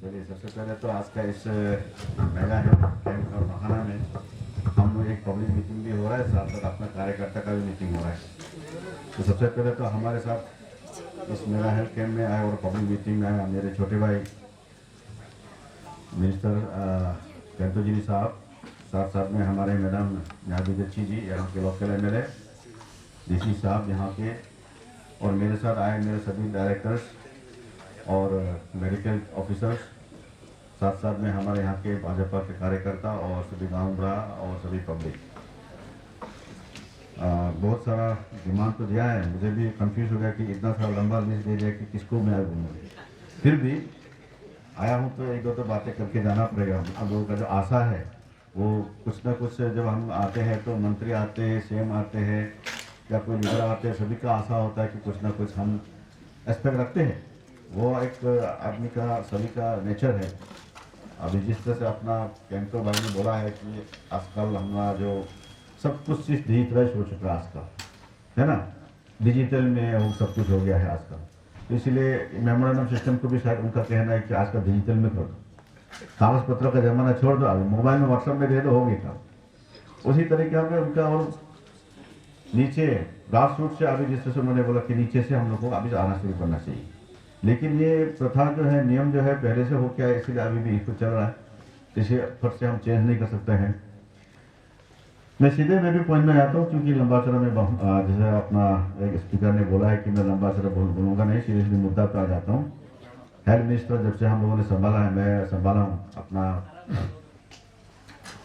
चलिए, सबसे पहले तो आज का इस मेगा हेल्थ कैंप और बहाना में हम लोग एक पब्लिक मीटिंग भी हो रहा है, साथ साथ अपना कार्यकर्ता का भी मीटिंग हो रहा है। तो सबसे पहले तो हमारे साथ इस मेगा हेल्थ कैंप में आए और पब्लिक मीटिंग में आए मेरे छोटे भाई मिनिस्टर कैंटोजिनी साहब, साथ साथ में हमारे मैडम नादी जच्ची जी, यहाँ के लोकल MLA DC साहब यहाँ के, और मेरे साथ आए मेरे सभी डायरेक्टर्स और मेडिकल ऑफिसर्स, साथ साथ में हमारे यहाँ के भाजपा के कार्यकर्ता और सभी गाँव बड़ा और सभी पब्लिक। बहुत सारा डिमांड तो दिया है, मुझे भी कंफ्यूज हो गया कि इतना सारा लंबा लिस्ट दे दिया कि किसको मैं बोलूँ। फिर भी आया हूँ तो एक दो तो बातें करके जाना पड़ेगा। हम लोगों का जो आशा है वो कुछ ना कुछ, जब हम आते हैं तो मंत्री आते हैं, CM आते हैं या कोई लीडर आते हैं, सभी का आशा होता है कि कुछ ना कुछ हम एक्सपेक्ट रखते हैं। वो एक आदमी का, सभी का नेचर है। अभी जिस तरह से अपना कैंटो भाई ने बोला है कि आजकल हमारा जो सब कुछ सिर्फ डिजिटलाइज हो चुका है आजकल, है ना, डिजिटल में वो सब कुछ हो गया है आजकल। तो इसलिए मेमोरेंडम सिस्टम को भी शायद उनका कहना है कि आजकल डिजिटल में कर दो, कागज पत्रों का जमाना छोड़ दो, अभी मोबाइल में व्हाट्सएप में दे दो, हो गया काम। उसी तरीके में उनका और नीचे ग्रास रूट से अभी जिस तरह से उन्होंने बोला कि नीचे से हम लोग को अभी आना शुरू करना चाहिए। लेकिन ये प्रथा जो है, नियम जो है पहले से हो क्या है, इसलिए अभी भी इसको चल रहा है, इसे फट से हम चेंज नहीं कर सकते हैं। मैं सीधे मैं भी पॉइंट में आता हूँ, क्योंकि लंबा चौड़ा में जैसे अपना एक स्पीकर ने बोला है कि मैं लंबा चौड़ा बोलूँगा नहीं, सीरियसली मुद्दा पे आ जाता हूँ। हेल्थ मिनिस्टर जब से हम लोगों ने संभाला है, मैं संभाला हूँ अपना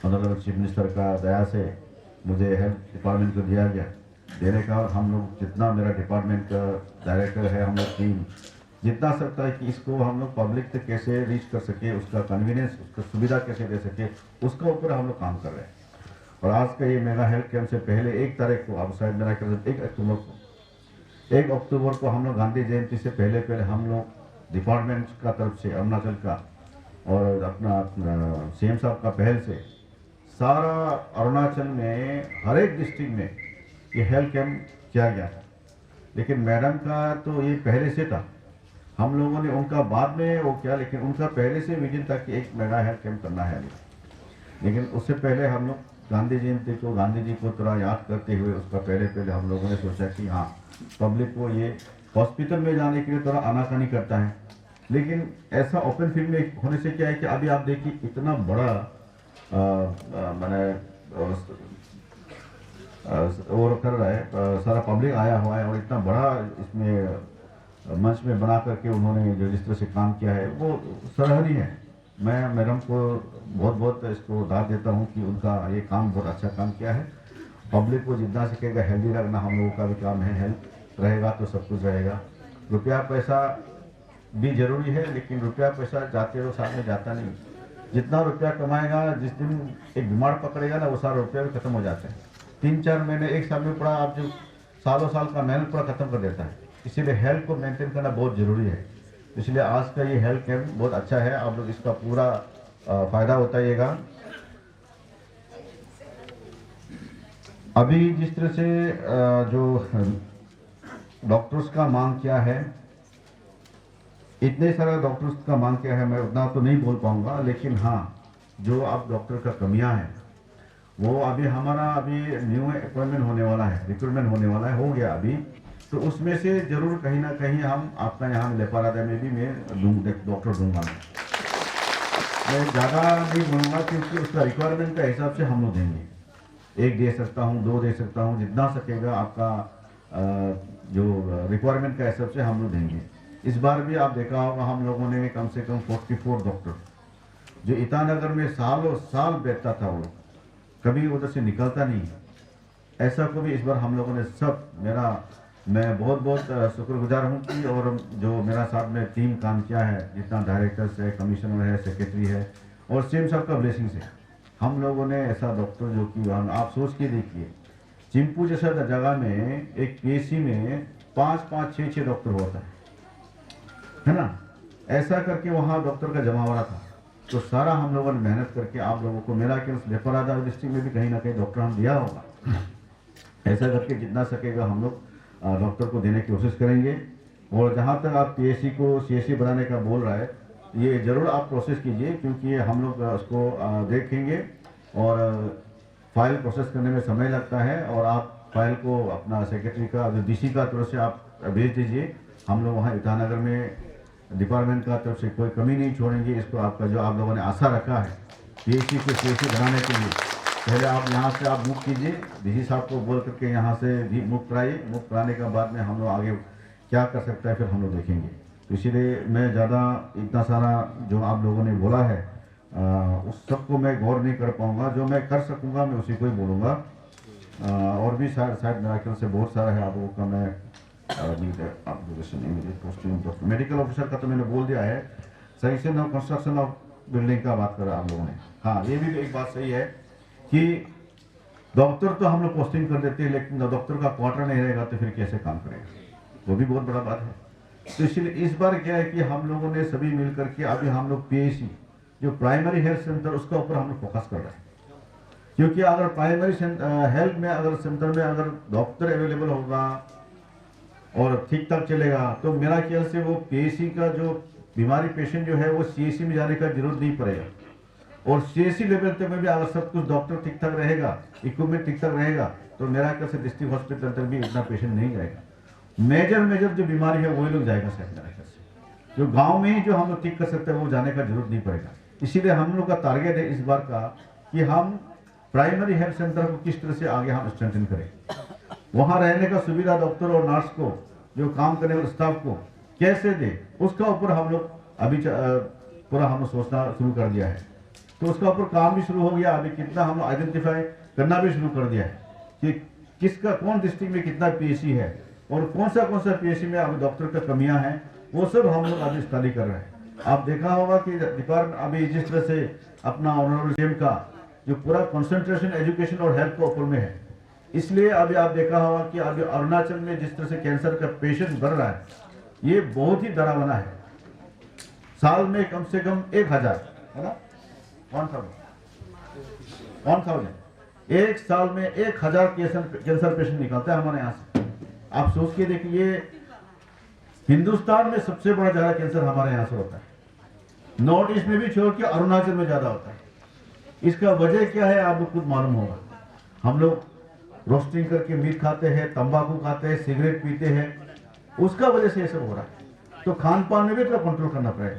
ऑनरेबल चीफ मिनिस्टर का दया से मुझे हेल्थ डिपार्टमेंट को दिया गया देने का, और हम लोग जितना मेरा डिपार्टमेंट का डायरेक्टर है, हम लोग टीम जितना सकता है कि इसको हम लोग पब्लिक तक कैसे रीच कर सके, उसका कन्वीनियंस, उसका सुविधा कैसे दे सके, उसका ऊपर हम लोग काम कर रहे हैं। और आज का ये मेगा हेल्थ कैंप से पहले 1 तारीख को, अब शायद मेरा ख्याल 1 अक्टूबर को हम लोग गांधी जयंती से पहले हम लोग डिपार्टमेंट का तरफ से, अरुणाचल का और अपना CM साहब का पहल से सारा अरुणाचल में हर एक डिस्ट्रिक्ट में ये हेल्थ कैंप किया गया था। लेकिन मैडम का तो ये पहले से था, हम लोगों ने उनका बाद में वो किया, लेकिन उनका पहले से विजन था कि एक मेगा हेल्थ कैंप करना है। लेकिन उससे पहले हम लोग गांधी जयंती को, गांधी जी को थोड़ा याद करते हुए, उसका पहले हम लोगों ने सोचा कि हाँ, पब्लिक को ये हॉस्पिटल में जाने के लिए थोड़ा आनाकानी करता है, लेकिन ऐसा ओपन फील्ड में होने से क्या है कि अभी आप देखिए इतना बड़ा मैंने और कर रहा है, सारा पब्लिक आया हुआ है, और इतना बड़ा इसमें मंच में बना करके उन्होंने जो जिस तरह से काम किया है वो सराहनीय है। मैं मैडम को बहुत बहुत इसको दाद देता हूँ कि उनका ये काम बहुत अच्छा काम किया है। पब्लिक को जितना सकेगा हेल्दी रखना हम लोगों का भी काम है, हेल्थ रहेगा तो सब कुछ रहेगा। रुपया पैसा भी जरूरी है, लेकिन रुपया पैसा जाते हुए साथ में जाता नहीं। जितना रुपया कमाएगा, जिस दिन एक बीमार पकड़ेगा ना, वो सारा रुपया भी खत्म हो जाता है। 3-4 महीने, 1 साल में पड़ा, आप जो सालों साल का मेहनत पूरा खत्म कर देता है। इसीलिए हेल्थ को मेंटेन करना बहुत जरूरी है। इसलिए आज का ये हेल्थ कैंप बहुत अच्छा है, आप लोग इसका पूरा फायदा उठाइएगा। अभी जिस तरह से जो डॉक्टर्स का मांग क्या है, इतने सारे डॉक्टर्स का मांग क्या है, मैं उतना तो नहीं बोल पाऊंगा, लेकिन हाँ, जो अब डॉक्टर का कमियां है वो अभी हमारा न्यू अपॉइंटमेंट होने वाला है, रिक्रूटमेंट होने वाला है, हो गया अभी, तो उसमें से जरूर कहीं ना कहीं हम आपका यहाँ लेपारादा में भी मैं डॉक्टर दूंगा। मैं ज़्यादा नहीं बोलूँगा, क्योंकि उसका रिक्वायरमेंट का हिसाब से हम लोग देंगे। 1 दे सकता हूँ, 2 दे सकता हूँ, जितना सकेगा आपका जो रिक्वायरमेंट का हिसाब से हम लोग देंगे। इस बार भी आप देखा होगा, हम लोगों ने कम से कम 44 डॉक्टर, जो ईटानगर में सालों साल बैठता था, वो कभी उधर से निकलता नहीं, ऐसा को भी इस बार हम लोगों ने सब, मैं बहुत बहुत शुक्रगुजार हूँ कि, और जो मेरा साथ में टीम काम किया है, जितना डायरेक्टर्स है, कमिश्नर है, सेक्रेटरी है, और CM साहब का ब्लेसिंग से हम लोगों ने ऐसा डॉक्टर, जो कि आप सोच के देखिए, चिंपू जैसा जगह में एक PSC में 5-5, 6-6 डॉक्टर होता है ना, ऐसा करके वहाँ डॉक्टर का जमावड़ा था। तो सारा हम लोगों ने मेहनत करके आप लोगों को, मेरा कि उस लेपारादा डिस्ट्रिक्ट में भी कहीं ना कहीं डॉक्टर हम दिया होगा, ऐसा करके जितना सकेगा हम लोग डॉक्टर को देने की कोशिश करेंगे। और जहाँ तक आप PSC को CSC बनाने का बोल रहा है, ये ज़रूर आप प्रोसेस कीजिए, क्योंकि हम लोग उसको देखेंगे और फाइल प्रोसेस करने में समय लगता है। और आप फाइल को अपना सेक्रेटरी का जो डीसी का तरफ से आप भेज दीजिए। हम लोग वहाँ ईटानगर में डिपार्टमेंट का तरफ से कोई कमी नहीं छोड़ेंगे। इसको आपका जो आप लोगों ने आशा रखा है पीएचसी को सीएचसी बनाने के लिए, पहले आप यहाँ से आप मुक्त कीजिए, डीसी साहब को बोल करके यहाँ से भी मुक्त कराइए। मुक्त कराने के बाद में हम लोग आगे क्या कर सकता है फिर हम लोग देखेंगे। तो इसीलिए मैं ज़्यादा इतना सारा जो आप लोगों ने बोला है उस सब को मैं गौर नहीं कर पाऊँगा। जो मैं कर सकूँगा मैं उसी को ही बोलूँगा। और भी शायद मेरा ख्याल से बहुत सारा है आप लोगों का। मैं पोस्टिंग मेडिकल ऑफिसर का तो मैंने बोल दिया है। Sanction of construction of building का बात करा आप लोगों ने। हाँ, ये भी एक बात सही है कि डॉक्टर तो हम लोग पोस्टिंग कर देते हैं, लेकिन डॉक्टर का क्वार्टर नहीं रहेगा तो फिर कैसे काम करेगा, वो भी बहुत बड़ा बात है। तो इसलिए इस बार क्या है कि हम लोगों ने सभी मिल करके अभी हम लोग पीएचसी जो प्राइमरी हेल्थ सेंटर उसका ऊपर हम लोग फोकस कर रहे हैं। क्योंकि अगर प्राइमरी हेल्थ में अगर सेंटर में अगर डॉक्टर अवेलेबल होगा और ठीक ठाक चलेगा तो मेरा ख्याल से वो पीएचसी का जो बीमारी पेशेंट जो है वो सीएचसी में जाने का जरूरत नहीं पड़ेगा। और सीएचसी लेवल तक में भी अगर सब कुछ डॉक्टर ठीक ठाक रहेगा, इक्विपमेंट ठीक ठाक रहेगा, तो मेरा ख्याल से डिस्ट्रिक्ट हॉस्पिटल तक भी इतना पेशेंट नहीं जाएगा। मेजर जो बीमारी है वही लोग जाएगा शायद मेरा ख्याल से। जो गाँव में ही जो हम लोग ठीक कर सकते हैं वो जाने का जरूरत नहीं पड़ेगा। इसीलिए हम लोग का टारगेट है इस बार का कि हम प्राइमरी हेल्थ सेंटर को किस तरह से आगे हम स्ट्रेंथन करें, वहाँ रहने का सुविधा डॉक्टर और नर्स को, जो काम करने वाले स्टाफ को कैसे दे, उसका ऊपर हम लोग अभी पूरा हम सोचना शुरू कर दिया है। तो उसका ऊपर काम भी शुरू हो गया। अभी कितना हम आइडेंटिफाई करना भी शुरू कर दिया है कि किसका कौन डिस्ट्रिक्ट में कितना पीएचसी है और कौन सा पीएचसी में अभी डॉक्टर का कमियां हैं, वो सब हम लोग अभी स्टडी कर रहे हैं। आप देखा होगा कि डिपार्टमेंट अभी जिस तरह से अपना ऑनरेबल सीएम का जो पूरा कंसंट्रेशन एजुकेशन और हेल्थ के ऊपर में है, इसलिए अभी आप देखा होगा कि अभी अरुणाचल में जिस तरह से कैंसर का पेशेंट बढ़ रहा है, ये बहुत ही डरावना है। साल में कम से कम 1000 है ना, 1000 एक साल में 1000 कैंसर पेशेंट निकलता है हमारे यहाँ से। आप सोच के देखिए, हिंदुस्तान में सबसे बड़ा ज्यादा कैंसर हमारे यहाँ से होता है। नॉर्थ ईस्ट में भी छोड़ के अरुणाचल में ज्यादा होता है। इसका वजह क्या है आपको खुद मालूम होगा। हम लोग रोस्टिंग करके मीट खाते हैं, तंबाकू खाते हैं, सिगरेट पीते हैं, उसका वजह से ये सब हो रहा है। तो खान पान में भी थोड़ा कंट्रोल करना पड़ेगा।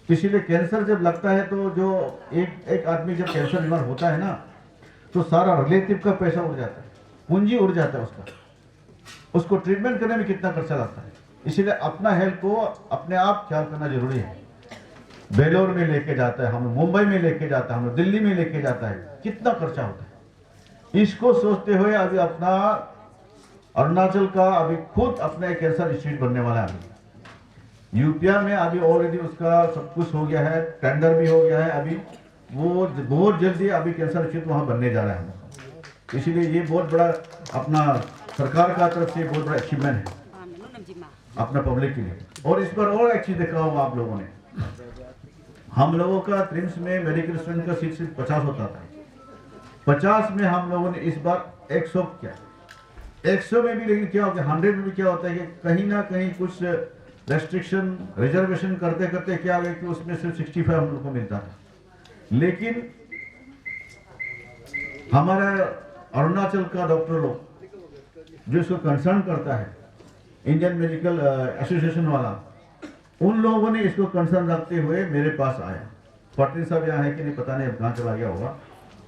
इसीलिए कैंसर जब लगता है तो जो एक आदमी जब कैंसर बीमार होता है ना, तो सारा रिलेटिव का पैसा उड़ जाता है, पूंजी उड़ जाता है उसको ट्रीटमेंट करने में कितना खर्चा लगता है। इसीलिए अपना हेल्थ को अपने आप ख्याल करना जरूरी है। बेलोर में लेके जाता है, हम मुंबई में लेके जाता है, हम दिल्ली में लेके जाता है, कितना खर्चा होता है। इसको सोचते हुए अभी अपना अरुणाचल का अभी खुद अपने कैंसर इंस्टीट्यूट बनने वाला है। यूपीआ में अभी ऑलरेडी उसका सब कुछ हो गया है, टेंडर भी हो गया है। अभी वो बहुत जल्दी अभी कैंसर इंस्टीट्यूट वहां बनने जा रहा है। इसीलिए ये बहुत बड़ा अपना सरकार का तरफ से बहुत बड़ा अचीवमेंट है अपना पब्लिक के लिए। और इस पर और एक चीज देखा होगा आप लोगों ने, हम लोगों का ट्रिम्स में मेडिकल स्टूडेंट का सीट सिर्फ 50 होता था। 50 में हम लोगों ने इस बार 100 किया। 100 में भी लेकिन क्या होता है, 100 में भी क्या होता है कि कहीं ना कहीं कुछ रेस्ट्रिक्शन रिजर्वेशन करते करते क्या हो गया कि उसमें सिर्फ 65 हम लोग को मिलता था। लेकिन हमारा अरुणाचल का डॉक्टर लोग जो इसको कंसर्न करता है, इंडियन मेडिकल एसोसिएशन वाला, उन लोगों ने इसको कंसर्न रखते हुए मेरे पास आया। पटनी साहब यहाँ है कि नहीं पता नहीं, अब कहाँ चला गया होगा।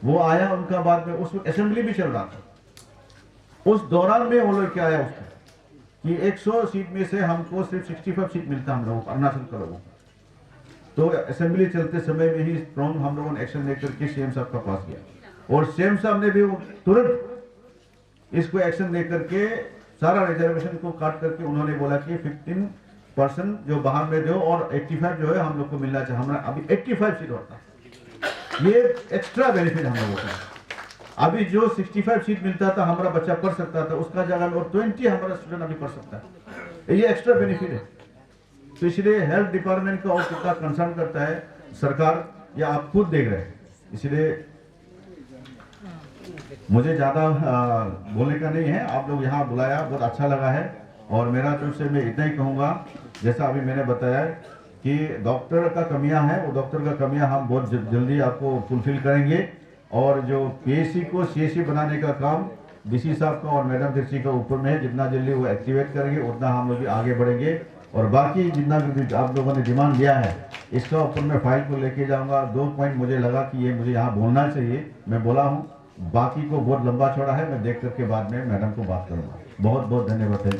वो आया, उनका बाद में उस असेंबली भी चल रहा था। उस दौरान में वो लोग क्या आया उसका कि 100 सीट में से हमको सिर्फ 65 सीट मिलता हम लोगों को, अरुणाचल के लोगों को। तो असेंबली चलते समय में ही स्ट्रॉन्ग हम लोगों ने एक्शन लेकर के सीएम साहब का पास किया और सीएम साहब ने भी तुरंत इसको एक्शन लेकर के सारा रिजर्वेशन को काट करके उन्होंने बोला कि 15% जो बाहर में दो और 85 जो है हम लोग को मिलना चाहिए। हमारा अभी 85 सीट होता है, ये एक्स्ट्रा बेनिफिट हम लोगों का। अभी जो 65 सीट मिलता था हमारा बच्चा पढ़ सकता था, उसका जगह में और 20 हमारा स्टूडेंट अभी पढ़ सकता है। ये एक्स्ट्रा बेनिफिट है। तो इसलिए हेल्थ डिपार्टमेंट का और कितना कंसर्न करता है सरकार, या आप खुद देख रहे हैं। इसलिए मुझे ज्यादा बोलने का नहीं है, आप लोग यहाँ बुलाया बहुत अच्छा लगा है। और मेरा तरफ से मैं इतना ही कहूँगा, जैसा अभी मैंने बताया कि डॉक्टर का कमियां है, वो डॉक्टर का कमियां हम बहुत जल्दी आपको फुलफिल करेंगे। और जो पीएससी को सीएससी बनाने का काम डीसी साहब का और मैडम डीसी का ऊपर में है, जितना जल्दी वो एक्टिवेट करेंगे उतना हम लोग भी आगे बढ़ेंगे। और बाकी जितना भी आप लोगों ने डिमांड दिया है इसका ऊपर मैं फाइल को लेके जाऊंगा। 2 पॉइंट मुझे लगा कि ये मुझे यहाँ बोलना चाहिए, मैं बोला हूँ। बाकी को बहुत लंबा चौड़ा है, मैं देख करके बाद में मैडम को बात करूंगा। बहुत बहुत धन्यवाद है।